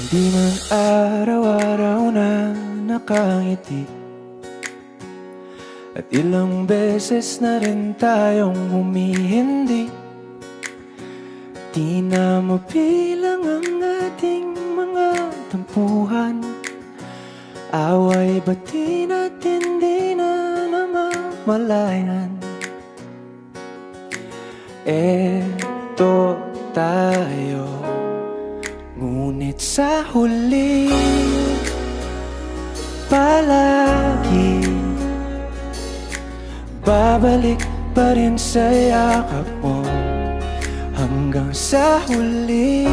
Di man araw-araw na nakangiti, at ilang beses na rin tayong humihindi. Di na mabilang ang ating mga tampuhan, away bati natin di na namamalayan. Eto tayo, ngunit sa huli palagi babalik pa rin sa yakap mo. Hanggang sa huli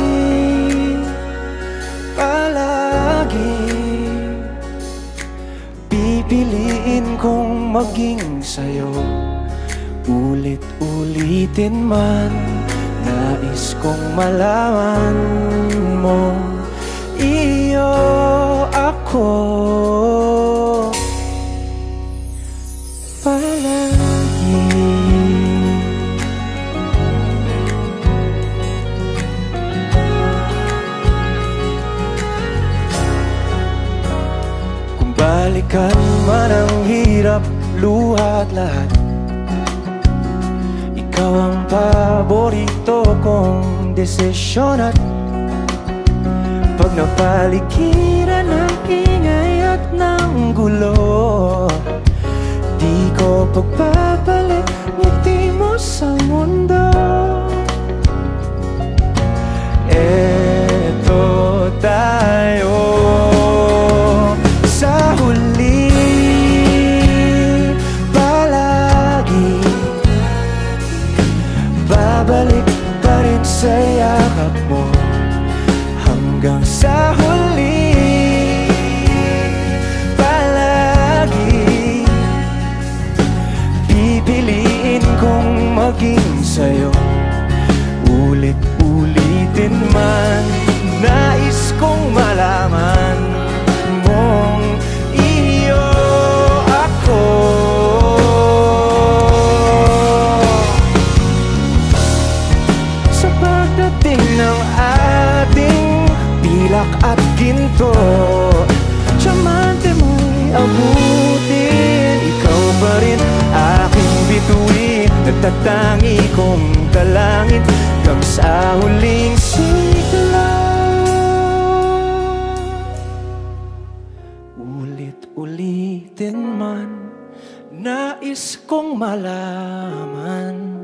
palagi pipiliin kong maging sa'yo. Ulit-ulitin man, nais kong malaman mo, iyo ako palagi. Kung balikan man ang hirap, luha at lahat, ikaw ang paborito kong desisyon. At pag napaligiran ng ingay at ng gulo, di ko pagpapalit ngiti mo sa mundo. Eto tayo sa huli palagi, babalik pa rin sa yakap mo. Hanggang sa huli palagi pipiliin kong maging sa'yo. Ulit-ulitin man, nais kong malaman mong iyo ako. Sa pagdating ng ating pilak at ginto, tiyamante mo'y abutin, ikaw pa rin aking bituin, natatangi kong dalangin hanggang sa huling sigla. Ulit-ulitin man, nais kong malaman